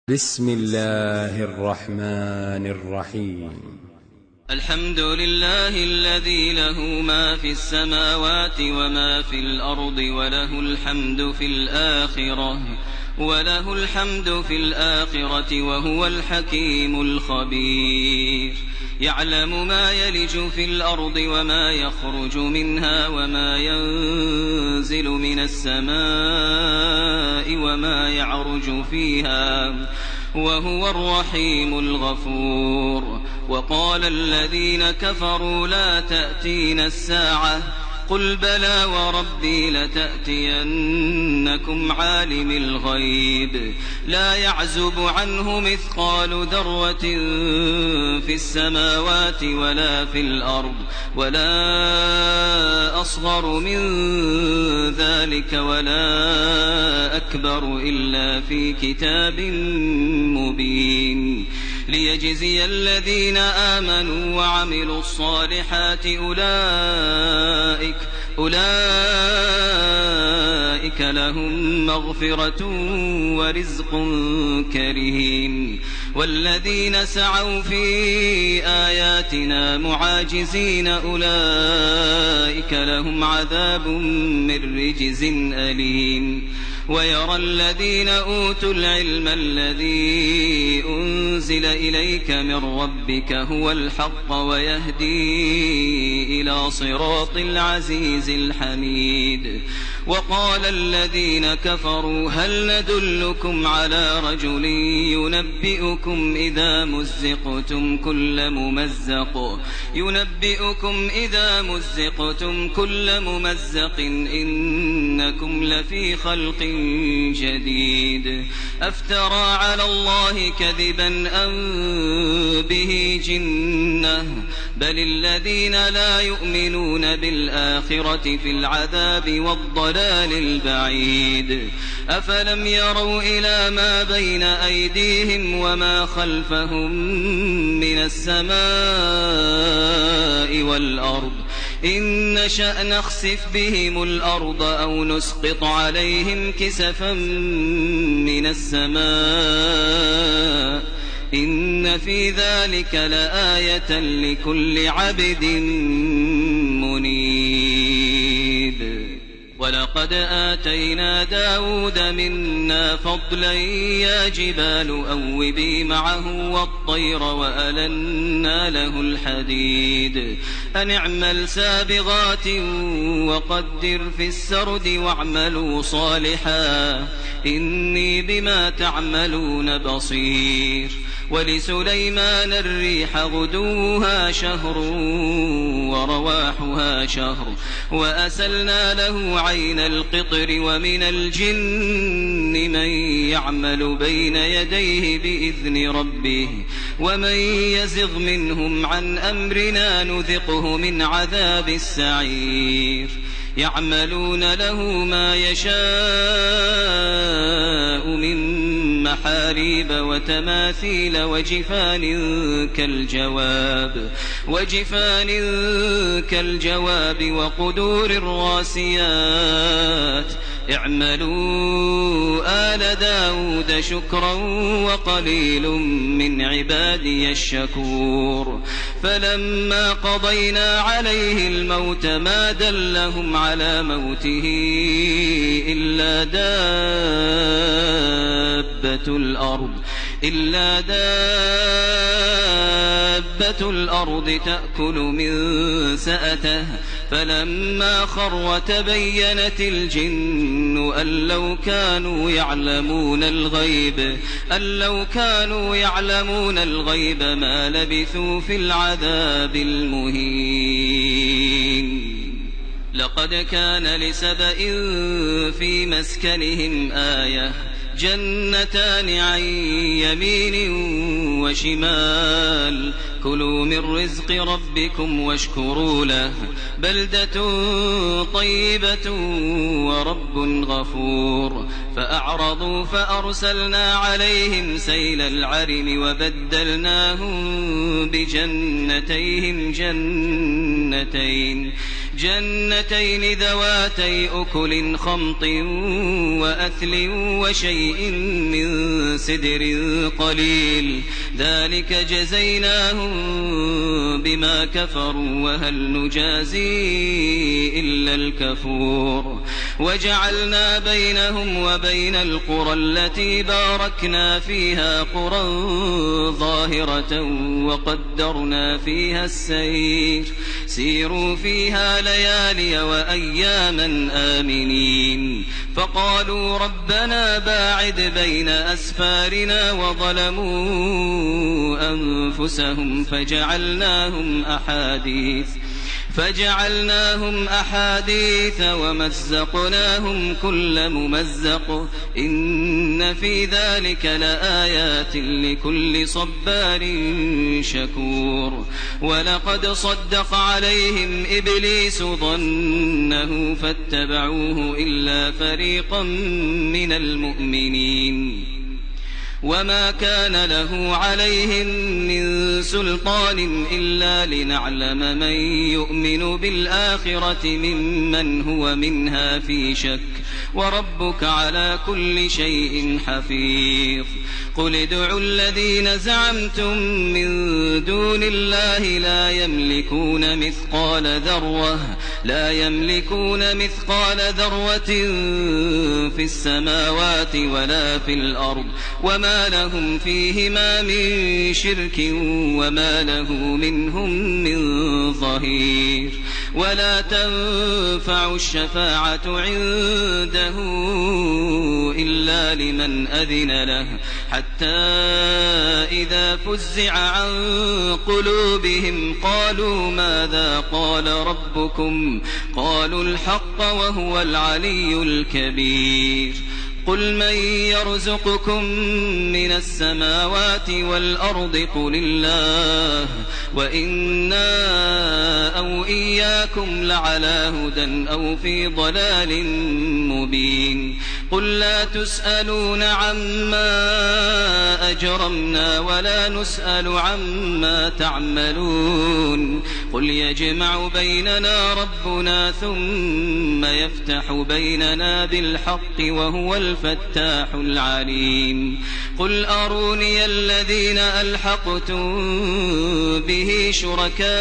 بسم الله الرحمن الرحيم. الحمد لله الذي له ما في السماوات وما في الأرض وله الحمد في الآخرة وهو الحكيم الخبير. يعلم ما يلج في الأرض وما يخرج منها وما ينزل من السماء وما يعرج فيها وهو الرحيم الغفور. وقال الذين كفروا لا تأتينا الساعة قل بلى وربي لتأتينكم عالم الغيب لا يعزب عنه مثقال ذرة في السماوات ولا في الأرض ولا أصغر من ذلك ولا أكبر إلا في كتاب مبين. ليجزي الذين آمنوا وعملوا الصالحات أولئك لهم مغفرة ورزق كريم. والذين سعوا في آياتنا معاجزين أولئك لهم عذاب من رجز أليم. ويرى الذين أوتوا العلم الذي أنزل إليك من ربك هو الحق ويهدي إلى صراط العزيز الحميد. وقال الذين كفروا هل ندلكم على رجل ينبئكم إذا مزقتم كل ممزق إنكم لفي خلق جديد. أفترى على الله كذبا أم به جنة بل الذين لا يؤمنون بالآخرة في العذاب والضلال البعيد. أفلم يروا إلى ما بين أيديهم وما خلفهم من السماء والأرض إن نشأ نخسف بهم الأرض أو نسقط عليهم كسفا من السماء إن في ذلك لآية لكل عبد منيب. ولقد آتينا داود منا فضلا يا جبال أوبي معه والطير وألنا له الحديد أن اعمل سابغات وقدر في السرد واعملوا صالحا إني بما تعملون بصير. ولسليمان الريح غدوها شهر ورواحها شهر وأسلنا له عين القطر ومن الجن من يعمل بين يديه بإذن ربه ومن يزغ منهم عن أمرنا نذقه من عذاب السعير. يعملون له ما يشاء من محاريب وتماثيل وجفان كالجواب وقدور الراسيات. اعملوا آل داود شكرا وقليل من عبادي الشكور. فلما قضينا عليه الموت ما دلهم على موته إلا دابة الأرض تأكل من سأته فلما خر تبينت الجن أن لو كانوا يعلمون الغيب ما لبثوا في العذاب المهين. لقد كان لسبإ في مسكنهم آية جنتان عن يمين وشمال كلوا من رزق ربكم واشكروا له بلدة طيبة ورب غفور. فأعرضوا فأرسلنا عليهم سيل العرم وبدلناهم بجنتيهم جنتين ذواتي أكل خمط وأثل وشيء من سدر قليل ذلك جزيناهم بما كفروا وهل نجازي إلا الكفور وجعلنا بينهم وبين القرى التي باركنا فيها قرى ظاهرة وقدرنا فيها السير سيروا فيها ليالي وأياما آمنين فقالوا ربنا باعد بين أسفارنا وظلموا أنفسهم فجعلناهم أحاديث ومزقناهم كل ممزق إن في ذلك لآيات لكل صبار شكور ولقد صدق عليهم إبليس ظنه فاتبعوه إلا فريقا من المؤمنين وما كان له عليهم من سلطان إلا لنعلم من يؤمن بالآخرة ممن هو منها في شك وربك على كل شيء حفيظ قل ادعوا الذين زعمتم من دون الله لا يملكون مثقال ذرة في السماوات ولا في الأرض وما لهم فيهما من شرك وما له منهم من ظهير ولا تنفع الشفاعة عنده إلا لمن أذن له حتى إذا فزع عن قلوبهم قالوا ماذا قال ربكم قالوا الحق وهو العلي الكبير قل من يرزقكم من السماوات والأرض قل الله وإنا أو إياكم لعلى هدى أو في ضلال مبين قل لا تسألون عما أجرمنا ولا نسأل عما تعملون قل يجمع بيننا ربنا ثم يفتح بيننا بالحق وهو الفتاح العليم قل أروني الذين ألحقتم به شركاء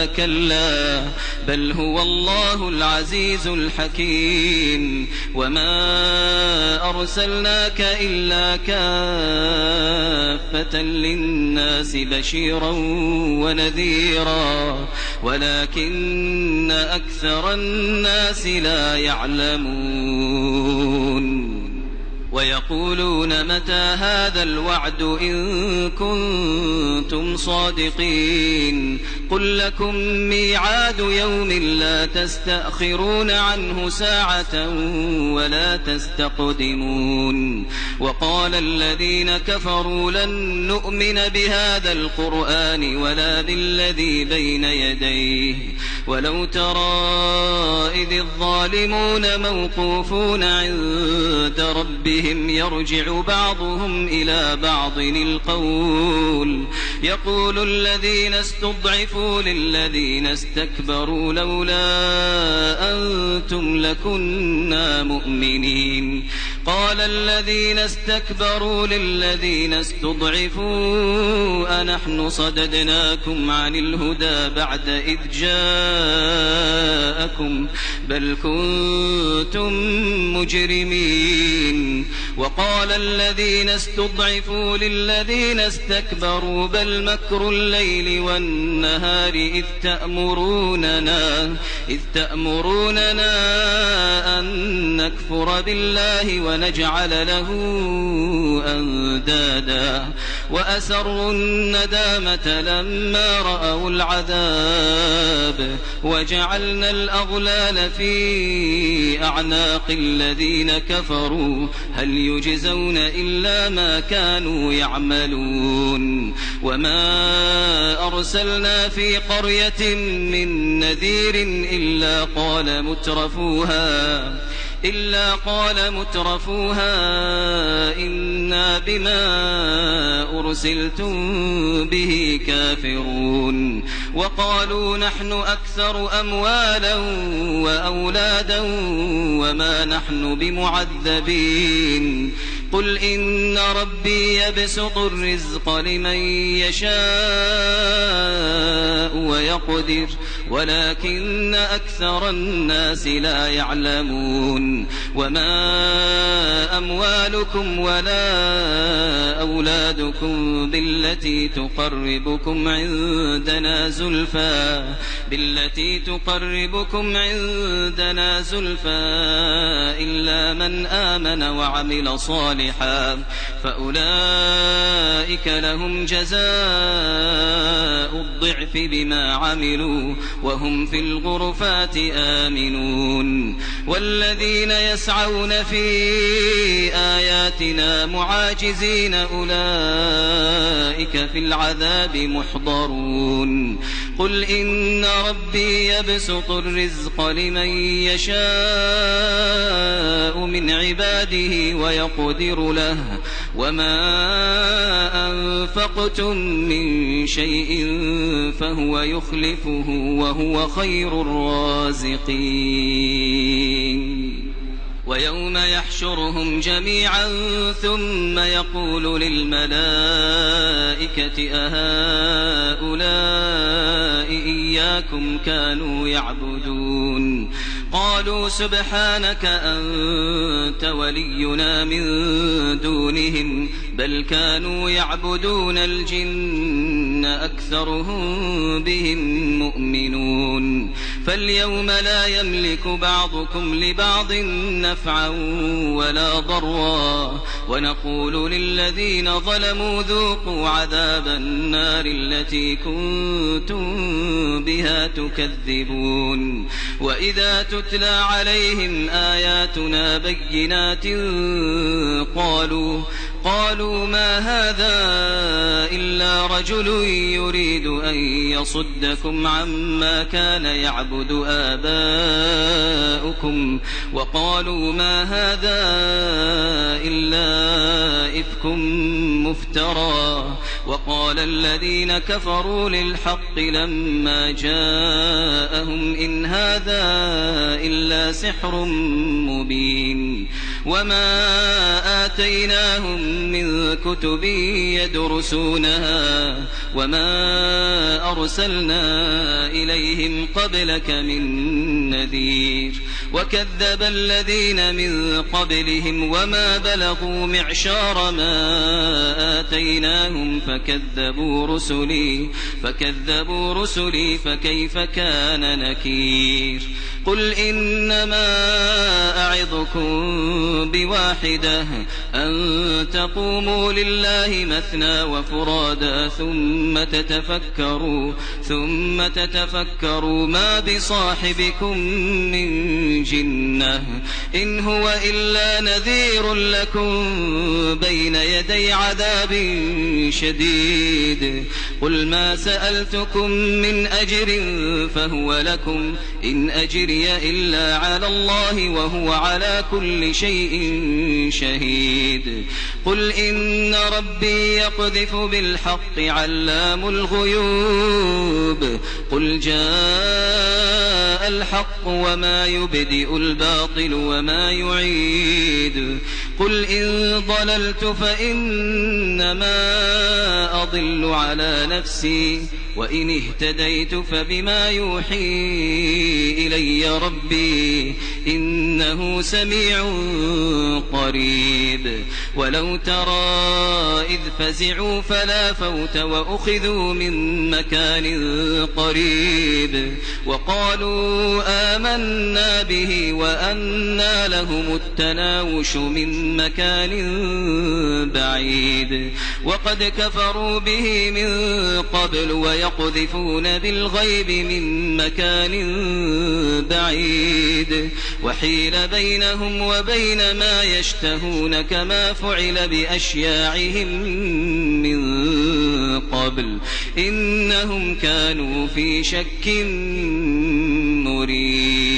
كلا بل هو الله العزيز الحكيم وما أرسلناك إلا كافة للناس بشيرا ونذيرا ولكن أكثر الناس لا يعلمون ويقولون متى هذا الوعد إن كنتم صادقين قل لكم ميعاد يوم لا تستأخرون عنه ساعة ولا تستقدمون وقال الذين كفروا لن نؤمن بهذا القرآن ولا بالذي بين يديه ولو ترى إذ الظالمون موقوفون عند ربهم يرجع بعضهم إلى بعض القول يقول الذين استضعفوا للذين استكبروا لولا أنتم لكنا مؤمنين قال الذين استكبروا للذين استضعفوا أنحن صددناكم عن الهدى بعد إذ جاءكم بل كنتم مجرمين وقال الذين استضعفوا للذين استكبروا بل مكر الليل والنهار إذ تأمروننا أن نكفر بالله ونجعل له أندادا وأسروا الندامة لما رأوا العذاب وجعلنا الأغلال في أعناق الذين كفروا هل يجزون إلا ما كانوا يعملون وما أرسلنا في قرية من نذير إلا قال مترفوها إنا بما أرسلتم به كافرون وقالوا نحن أكثر أموالا وأولادا وما نحن بمعذبين قل إن ربي يبسط الرزق لمن يشاء ويقدر ولكن أكثر الناس لا يعلمون وما أموالكم ولا أولادكم بالتي تقربكم عندنا زلفى إلا من آمن وعمل صالحا فأولئك لهم جزاء الضعف بما عملوا وهم في الغرفات آمنون والذين يسعون في آياتنا معاجزين أولئك في العذاب محضرون قل إن ربي يبسط الرزق لمن يشاء من عباده ويقدر له وما أنفقتم من شيء فهو يخلفه وهو خير الرازقين ويوم يحشرهم جميعا ثم يقول للملائكة أهؤلاء إياكم كانوا يعبدون قالوا سبحانك أنت ولينا من دونهم بل كانوا يعبدون الجن أكثرهم بهم مؤمنون فاليوم لا يملك بعضكم لبعض نفعا ولا ضرا ونقول للذين ظلموا ذوقوا عذاب النار التي كنتم بها تكذبون وإذا تتلى عليهم آياتنا بينات قالوا ما هذا إلا رجل يريد أن يصدكم عما كان يعبد آباؤكم وقالوا ما هذا إلا إفك مفترى وقال الذين كفروا للحق لما جاءهم إن هذا إلا سحر مبين وما آتيناهم من كتب يدرسونها وما أرسلنا إليهم قبلك من نذير وكذب الذين من قبلهم وما بلغوا معشار ما آتيناهم فكذبوا رسلي فكيف كان نكير قل إنما أعظكم بواحدة أن تقوموا لله مثنى وفرادا ثم تتفكروا ما بصاحبكم من جنة إن هو إلا نذير لكم بين يدي عذاب شديد قل ما سألتكم من أجر فهو لكم إن أجري إلا على الله وهو على كل شيء شهيد قل إن ربي يقذف بالحق علام الغيوب قل جاء الحق وما يبدئ الباطل وما يعيد قل إن ضللت فإنما أضل على نفسي وإن اهتديت فبما يوحي إلي ربي إنه سميع قريب ولو ترى إذ فزعوا فلا فوت وأخذوا من مكان قريب وقالوا آمنا به وأنى لهم التناوش من مكان بعيد وقد كفروا به من قبل ويقذفون بالغيب من مكان بعيد وحيل بينهم وبين ما يشتهون كما فعل بأشياعهم من قبل إنهم كانوا في شك مريب